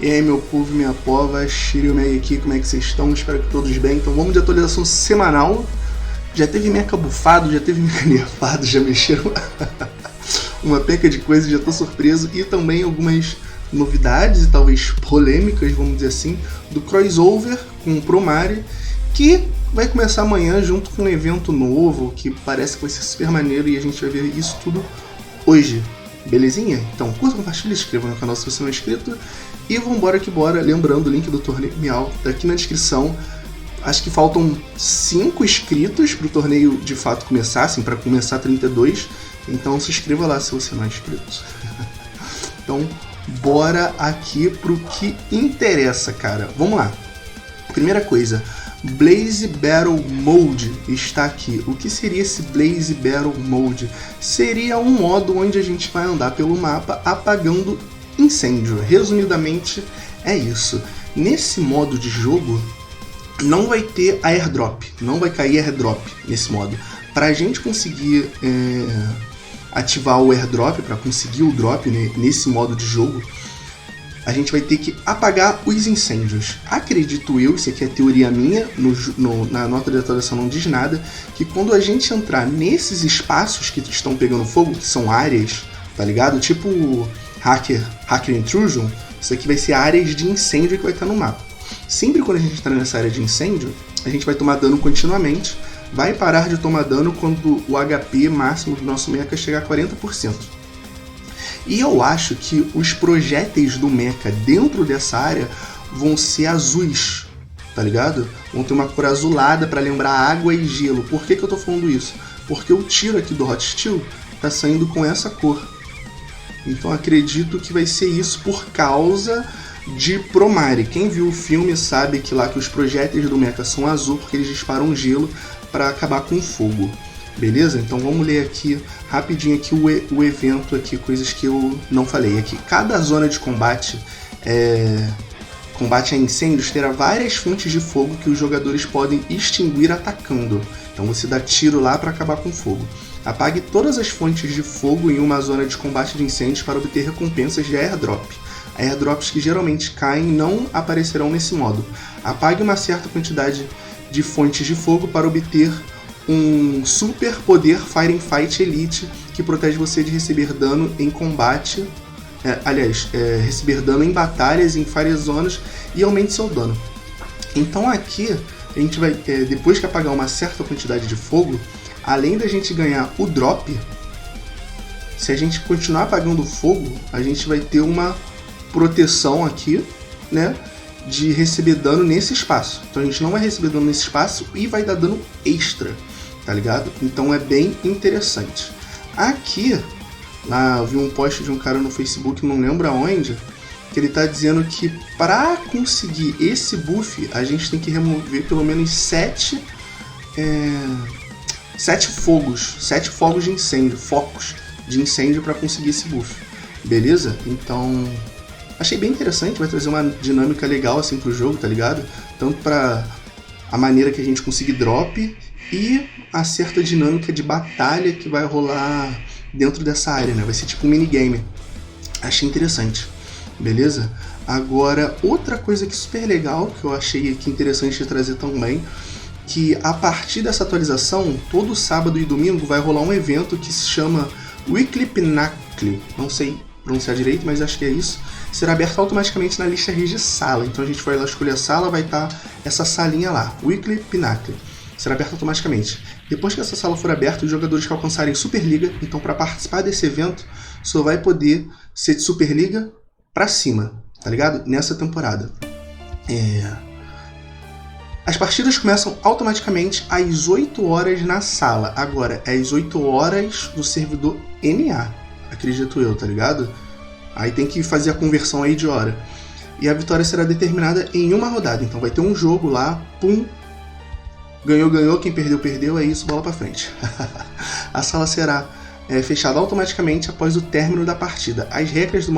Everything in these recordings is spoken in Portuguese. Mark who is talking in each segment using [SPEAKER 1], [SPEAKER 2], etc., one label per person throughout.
[SPEAKER 1] E aí, meu povo, minha pova, Shiryu aqui, como é que vocês estão? Espero que todos bem. Então vamos de atualização semanal. Já teve mecha bufado, já teve mecha nerfado, já mexeram uma penca de coisas, já tô surpreso. E também algumas novidades e talvez polêmicas, vamos dizer assim, do crossover com o Promare, que vai começar amanhã junto com um evento novo, que parece que vai ser super maneiro e a gente vai ver isso tudo hoje. Belezinha? Então curta, compartilha, inscreva no canal se você não é inscrito e vambora que bora. Lembrando, o link do torneio Miau tá aqui na descrição. Acho que faltam 5 inscritos pro torneio de fato começar, assim, para começar 32. Então se inscreva lá se você não é inscrito. Então bora aqui pro que interessa, cara. Vamos lá. Primeira coisa, Blaze Battle Mode está aqui. O que seria esse Blaze Battle Mode? Seria um modo onde a gente vai andar pelo mapa apagando incêndio. Resumidamente é isso. Nesse modo de jogo não vai ter airdrop, não vai cair airdrop nesse modo. Para a gente conseguir ativar o airdrop, para conseguir o drop nesse modo de jogo, a gente vai ter que apagar os incêndios. Acredito eu, isso aqui é teoria minha, na nota de atualização não diz nada, que quando a gente entrar nesses espaços que estão pegando fogo, que são áreas, tá ligado? Tipo Hacker Intrusion, isso aqui vai ser áreas de incêndio que vai estar no mapa. Sempre quando a gente entrar nessa área de incêndio, a gente vai tomar dano continuamente, vai parar de tomar dano quando o HP máximo do nosso mecha chegar a 40%. E eu acho que os projéteis do mecha dentro dessa área vão ser azuis, tá ligado? Vão ter uma cor azulada para lembrar água e gelo. Por que eu tô falando isso? Porque o tiro aqui do Hot Steel tá saindo com essa cor. Então acredito que vai ser isso por causa de Promare. Quem viu o filme sabe que lá que os projéteis do mecha são azul porque eles disparam gelo para acabar com o fogo. Beleza? Então vamos ler aqui rapidinho aqui o evento aqui, coisas que eu não falei aqui. Cada zona de combate a incêndios terá várias fontes de fogo que os jogadores podem extinguir atacando. Então você dá tiro lá para acabar com o fogo. Apague todas as fontes de fogo em uma zona de combate de incêndios para obter recompensas de airdrop. Airdrops que geralmente caem não aparecerão nesse modo. Apague uma certa quantidade de fontes de fogo para obter um super poder Fire Fight Elite que protege você de receber dano em combate, receber dano em batalhas em várias zonas e aumente seu dano. Então aqui a gente vai, depois que apagar uma certa quantidade de fogo, além da gente ganhar o drop, se a gente continuar apagando fogo, a gente vai ter uma proteção aqui, né, de receber dano nesse espaço. Então a gente não vai receber dano nesse espaço e vai dar dano extra, tá ligado? Então é bem interessante. Aqui, lá eu vi um post de um cara no Facebook, não lembro aonde, que ele tá dizendo que para conseguir esse buff, a gente tem que remover pelo menos 7 fogos de incêndio, focos de incêndio para conseguir esse buff. Beleza? Então achei bem interessante, vai trazer uma dinâmica legal assim pro jogo, tá ligado? Tanto para a maneira que a gente conseguir drop e a certa dinâmica de batalha que vai rolar dentro dessa área, né? Vai ser tipo um minigame. Achei interessante, beleza? Agora, outra coisa que super legal, que eu achei aqui interessante de trazer também, que a partir dessa atualização, todo sábado e domingo vai rolar um evento que se chama Weekly Pinnacle. Não sei pronunciar direito, mas acho que é isso. Será aberto automaticamente na lista RIS de sala. Então a gente vai lá escolher a sala, vai estar essa salinha lá, Weekly Pinnacle. Será aberto automaticamente. Depois que essa sala for aberta, os jogadores que alcançarem Superliga, então para participar desse evento, só vai poder ser de Superliga pra cima, tá ligado? Nessa temporada. As partidas começam automaticamente às 8 horas na sala. Agora, é às 8 horas do servidor NA, acredito eu, tá ligado? Aí tem que fazer a conversão aí de hora. E a vitória será determinada em uma rodada. Então vai ter um jogo lá, pum, ganhou, ganhou, quem perdeu, perdeu, é isso, bola pra frente. A sala será fechada automaticamente após o término da partida. As regras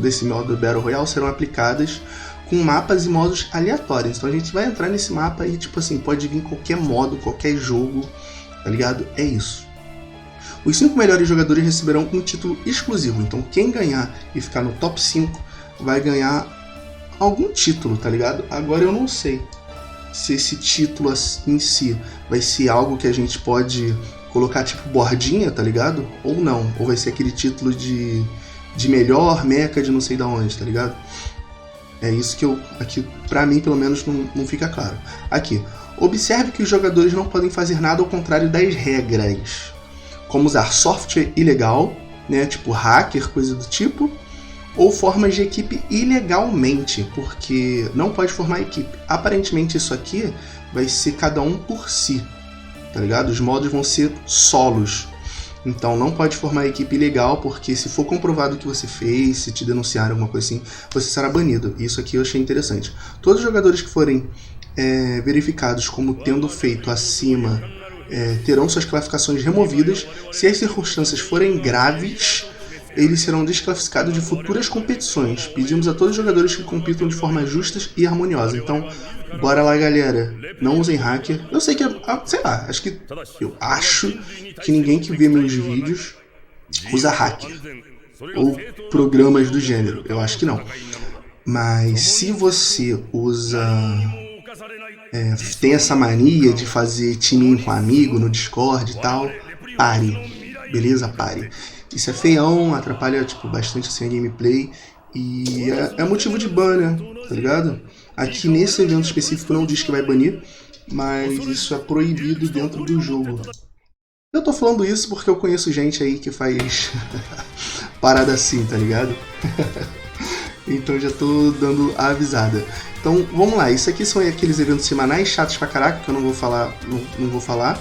[SPEAKER 1] desse modo Battle Royale serão aplicadas com mapas e modos aleatórios. Então a gente vai entrar nesse mapa e, tipo assim, pode vir qualquer modo, qualquer jogo, tá ligado? É isso. Os 5 melhores jogadores receberão um título exclusivo. Então quem ganhar e ficar no top 5 vai ganhar algum título, tá ligado? Agora eu não sei se esse título em si vai ser algo que a gente pode colocar tipo bordinha, tá ligado? Ou não, ou vai ser aquele título de melhor mecha de não sei da onde, tá ligado? É isso que aqui pra mim pelo menos não fica claro. Aqui, observe que os jogadores não podem fazer nada ao contrário das regras, como usar software ilegal, né, tipo hacker, coisa do tipo, ou formas de equipe ilegalmente, porque não pode formar equipe. Aparentemente isso aqui vai ser cada um por si, tá ligado? Os modos vão ser solos. Então não pode formar equipe ilegal, porque se for comprovado o que você fez, se te denunciarem alguma coisa assim, você será banido. Isso aqui eu achei interessante. Todos os jogadores que forem verificados como tendo feito acima terão suas classificações removidas. Se as circunstâncias forem graves, eles serão desclassificados de futuras competições. Pedimos a todos os jogadores que compitam de forma justa e harmoniosa. Então, bora lá, galera. Não usem hacker. Eu sei que sei lá, eu acho que ninguém que vê meus vídeos usa hacker ou programas do gênero. Eu acho que não. Mas se você usa... tem essa mania de fazer timinho com amigo no Discord e tal, pare. Beleza? Pare. Isso é feião, atrapalha tipo, bastante assim, a gameplay e é motivo de ban, né? Tá ligado? Aqui nesse evento específico não diz que vai banir, mas isso é proibido dentro do jogo. Eu tô falando isso porque eu conheço gente aí que faz parada assim, tá ligado? Então já tô dando a avisada. Então vamos lá, isso aqui são aqueles eventos semanais chatos pra caraca que eu não vou falar.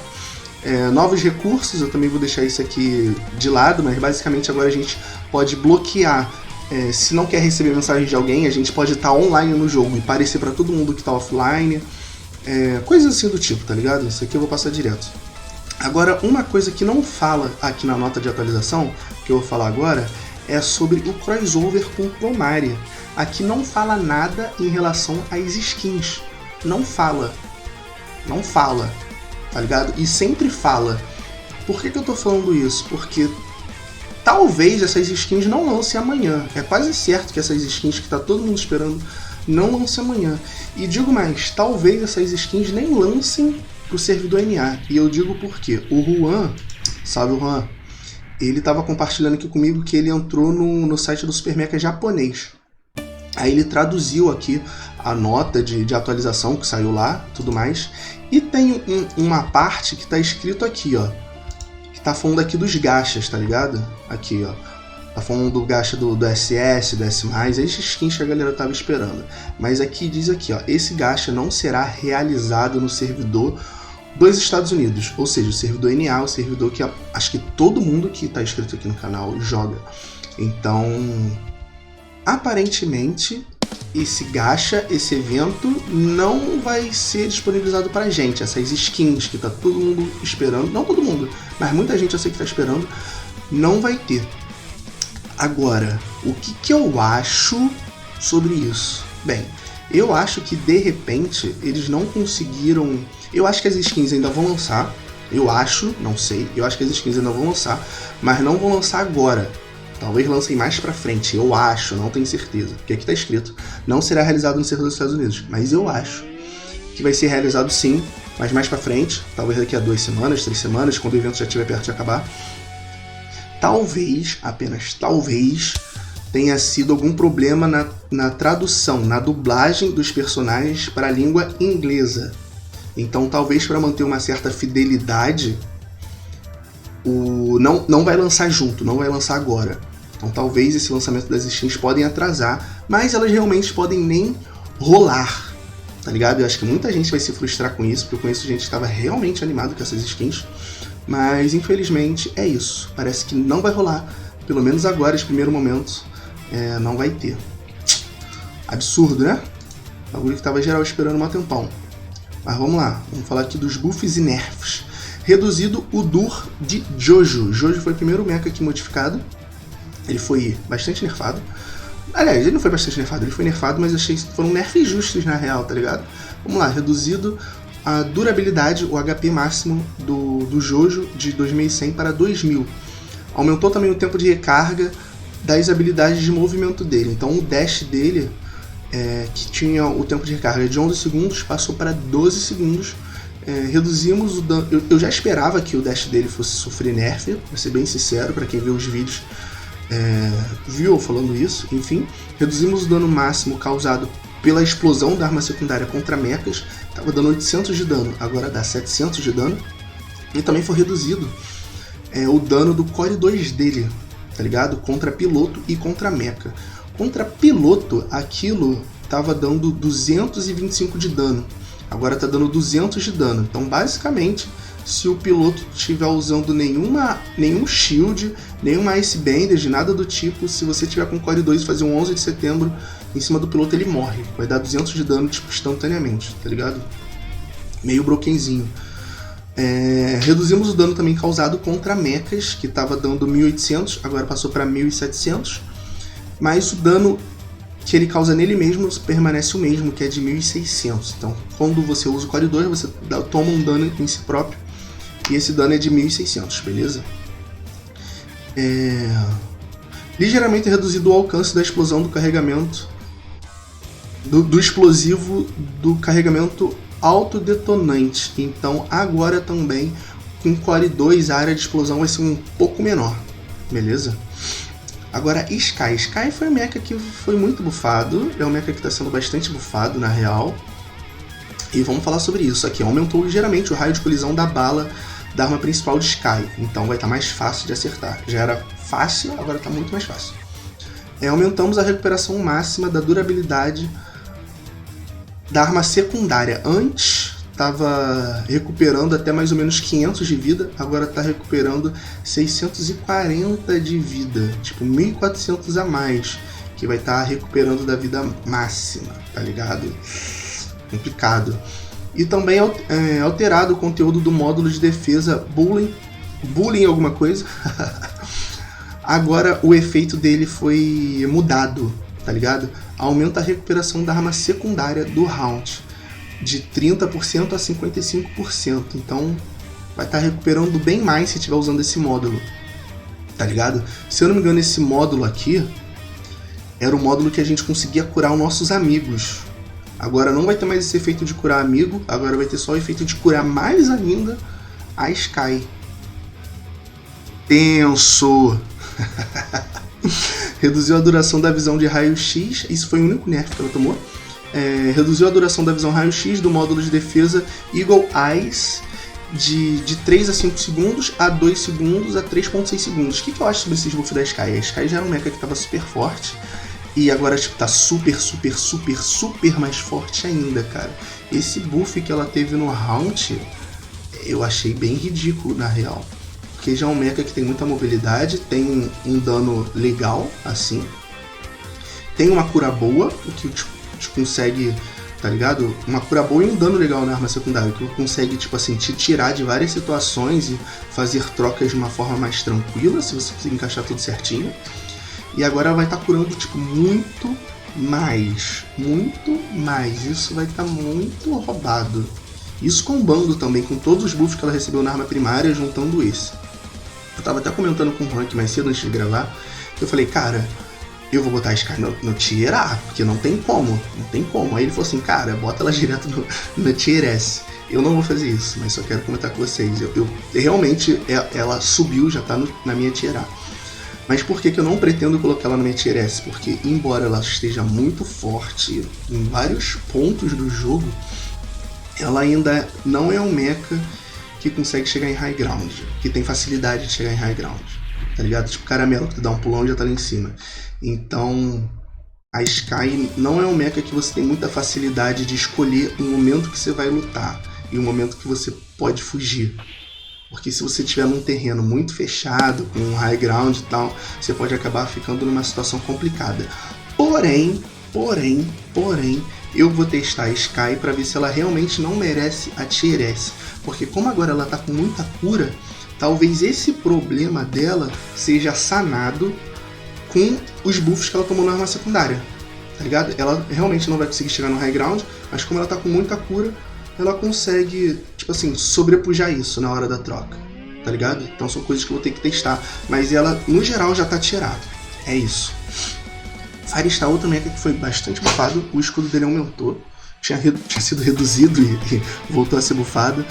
[SPEAKER 1] Novos recursos, eu também vou deixar isso aqui de lado, mas basicamente agora a gente pode bloquear, se não quer receber mensagem de alguém, a gente pode estar online no jogo e aparecer pra todo mundo que tá offline, coisas assim do tipo, tá ligado? Isso aqui eu vou passar direto. Agora, uma coisa que não fala aqui na nota de atualização, que eu vou falar agora, é sobre o crossover com Clomaria. Aqui não fala nada em relação às skins, não fala, tá ligado? E sempre fala. Por que eu tô falando isso? Porque talvez essas skins não lancem amanhã. É quase certo que essas skins que tá todo mundo esperando não lancem amanhã. E digo mais, talvez essas skins nem lancem pro servidor NA. E eu digo por quê. O Juan, salve o Juan, ele tava compartilhando aqui comigo que ele entrou no site do Super Mecha japonês. Aí ele traduziu aqui a nota de atualização que saiu lá, tudo mais. E tem uma parte que tá escrito aqui, ó. Que tá falando aqui dos gachas, tá ligado? Aqui, ó. Tá falando do gacha do SS, do S+, esses skins que a galera tava esperando. Mas aqui diz aqui, ó. Esse gacha não será realizado no servidor dos Estados Unidos. Ou seja, o servidor NA, o servidor que acho que todo mundo que tá inscrito aqui no canal joga. Então, aparentemente, esse gacha, esse evento, não vai ser disponibilizado pra gente. Essas skins que tá todo mundo esperando, não todo mundo, mas muita gente eu sei que tá esperando, não vai ter. Agora, o que eu acho sobre isso? Bem, eu acho que de repente eles não conseguiram... Eu acho que as skins ainda vão lançar, eu acho, não sei, eu acho que as skins ainda vão lançar, mas não vão lançar agora. Talvez lancem mais pra frente, eu acho, não tenho certeza. Porque aqui tá escrito, não será realizado no servidor dos Estados Unidos. Mas eu acho que vai ser realizado sim, mas mais pra frente. Talvez daqui a 2 semanas, 3 semanas, quando o evento já estiver perto de acabar. Talvez, apenas talvez, tenha sido algum problema na tradução, na dublagem dos personagens para a língua inglesa. Então talvez para manter uma certa fidelidade, não vai lançar junto, não vai lançar agora. Então talvez esse lançamento das skins podem atrasar, mas elas realmente podem nem rolar, tá ligado? Eu acho que muita gente vai se frustrar com isso, porque eu conheço gente que estava realmente animado com essas skins, mas infelizmente é isso. Parece que não vai rolar, pelo menos agora, esse primeiro momento, não vai ter. Absurdo, né? Bagulho que tava geral esperando um tempão. Mas vamos lá, vamos falar aqui dos buffs e nerfs. Reduzido o Dur de Jojo. Jojo foi o primeiro mecha aqui modificado. Ele foi bastante nerfado. Aliás, ele não foi bastante nerfado, ele foi nerfado, mas eu achei que foram nerfs justos na real, tá ligado? Vamos lá, reduzido a durabilidade, o HP máximo do Jojo de 2100 para 2000. Aumentou também o tempo de recarga das habilidades de movimento dele. Então o dash dele que tinha o tempo de recarga de 11 segundos, passou para 12 segundos. Reduzimos o dano. Eu já esperava que o dash dele fosse sofrer nerf, pra ser bem sincero, para quem vê os vídeos viu eu falando isso. Enfim, reduzimos o dano máximo causado pela explosão da arma secundária contra mechas. Tava dando 800 de dano, agora dá 700 de dano. E também foi reduzido o dano do Core 2 dele, tá ligado? Contra piloto e contra mecha. Contra piloto, aquilo tava dando 225 de dano. Agora tá dando 200 de dano. Então, basicamente, se o piloto estiver usando nenhum shield, nenhuma Ice Bandage, nada do tipo, se você tiver com Core 2 e fazer um 11 de setembro em cima do piloto, ele morre. Vai dar 200 de dano, tipo, instantaneamente, tá ligado? Meio brokenzinho. Reduzimos o dano também causado contra mechas, que estava dando 1800, agora passou para 1700. Mas o dano que ele causa nele mesmo permanece o mesmo, que é de 1600. Então, quando você usa o Core 2, você toma um dano em si próprio, e esse dano é de 1600, beleza? Ligeiramente reduzido o alcance da explosão do carregamento, do explosivo do carregamento autodetonante. Então, agora também, com Core 2, a área de explosão vai ser um pouco menor, beleza? Agora, Sky. Sky foi um mecha que foi muito bufado. É um mecha que está sendo bastante bufado, na real. E vamos falar sobre isso aqui. Aumentou ligeiramente o raio de colisão da bala da arma principal de Sky. Então vai estar mais fácil de acertar. Já era fácil, agora está muito mais fácil. Aumentamos a recuperação máxima da durabilidade da arma secundária. Antes estava recuperando até mais ou menos 500 de vida, agora está recuperando 640 de vida, tipo 1400 a mais, que vai estar recuperando da vida máxima, tá ligado? Complicado. E também alterado o conteúdo do módulo de defesa Bullying alguma coisa. Agora o efeito dele foi mudado, tá ligado? Aumenta a recuperação da arma secundária do round de 30% a 55%. Então vai estar recuperando bem mais se estiver usando esse módulo, tá ligado? Se eu não me engano, esse módulo aqui era o módulo que a gente conseguia curar os nossos amigos. Agora não vai ter mais esse efeito de curar amigo, agora vai ter só o efeito de curar mais ainda a Sky. Tenso! Reduziu a duração da visão de raio-x, isso foi o único nerf que ela tomou. Reduziu a duração da visão raio-x do módulo de defesa Eagle Eyes de 3 a 5 segundos, a 2 segundos, a 3.6 segundos. O que eu acho sobre esse buff da Sky? A Sky já era um mecha que estava super forte, e agora tipo, tá super mais forte ainda, cara. Esse buff que ela teve no round, eu achei bem ridículo, na real. Porque já é um mecha que tem muita mobilidade, tem um dano legal, assim. Tem uma cura boa, o que consegue, tá ligado? Uma cura boa e um dano legal na arma secundária, que consegue, tipo assim, te tirar de várias situações e fazer trocas de uma forma mais tranquila, se você conseguir encaixar tudo certinho. E agora vai estar curando, tipo, muito mais. Isso vai estar muito roubado. Isso combando também com todos os buffs que ela recebeu na arma primária, juntando esse. Eu tava até comentando com o Rank mais cedo, antes de gravar, que eu falei, cara, eu vou botar a Sky no Tier A, porque não tem como. Aí ele falou assim, cara, bota ela direto no Tier S. Eu não vou fazer isso, mas só quero comentar com vocês. Eu realmente, ela subiu, já tá na minha Tier A. Mas por que eu não pretendo colocar ela na minha Tier S? Porque, embora ela esteja muito forte em vários pontos do jogo, ela ainda não é um mecha que consegue chegar em high ground, que tem facilidade de chegar em high ground, tá ligado? Tipo caramelo, que tu dá um pulão e já tá lá em cima. Então, a Sky não é um mecha que você tem muita facilidade de escolher o momento que você vai lutar e o momento que você pode fugir. Porque se você estiver num terreno muito fechado, com um high ground e tal, você pode acabar ficando numa situação complicada. Porém, eu vou testar a Sky para ver se ela realmente não merece a Tier S. Porque como agora ela tá com muita cura, talvez esse problema dela seja sanado com os buffs que ela tomou na arma secundária, tá ligado? Ela realmente não vai conseguir chegar no high ground, mas como ela tá com muita cura, ela consegue, tipo assim, sobrepujar isso na hora da troca, tá ligado? Então são coisas que eu vou ter que testar, mas ela, no geral, já tá tirada. É isso. Aristal também que foi bastante bufado, o escudo dele aumentou, tinha sido reduzido e voltou a ser bufado,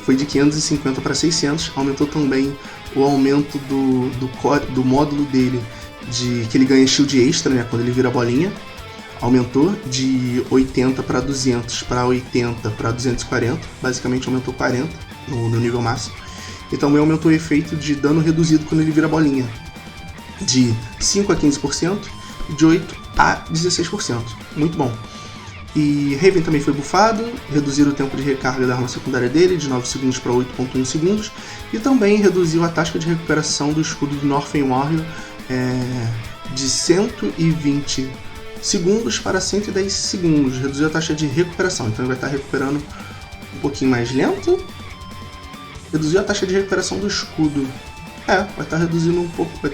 [SPEAKER 1] foi de 550 para 600, aumentou também o aumento do módulo dele, que ele ganha shield extra, né, quando ele vira bolinha, aumentou de 80 para 200 para 80 para 240, basicamente aumentou 40 no nível máximo, e também aumentou o efeito de dano reduzido quando ele vira bolinha, de 5 a 15%, de 8 a 16%, muito bom. E Raven também foi bufado, reduziram o tempo de recarga da arma secundária dele de 9 segundos para 8.1 segundos, e também reduziu a taxa de recuperação do escudo do Northern Warrior de 120 segundos para 110 segundos, reduziu a taxa de recuperação, então ele vai estar recuperando um pouquinho mais lento. Reduziu a taxa de recuperação do escudo, vai estar reduzindo um pouco, vai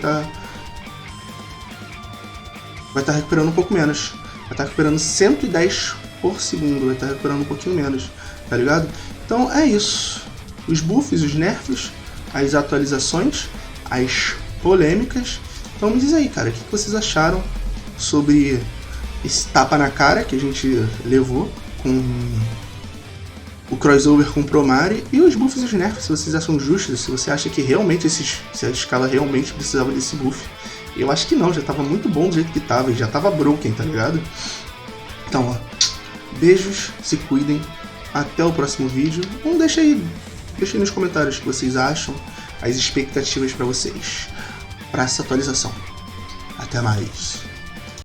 [SPEAKER 1] estar recuperando um pouco menos. Vai estar recuperando 110 por segundo, vai estar recuperando um pouquinho menos, tá ligado? Então é isso. Os buffs, os nerfs, as atualizações, as polêmicas. Então me diz aí, cara, o que vocês acharam sobre esse tapa na cara que a gente levou com o crossover com o Promare, e os buffs e os nerfs, se vocês acham justos, se você acha que realmente se a escala realmente precisava desse buff. Eu acho que não, já tava muito bom do jeito que tava, e já tava broken, tá ligado? Então, ó, beijos, se cuidem, até o próximo vídeo. Deixa aí nos comentários o que vocês acham, as expectativas pra vocês, pra essa atualização. Até mais.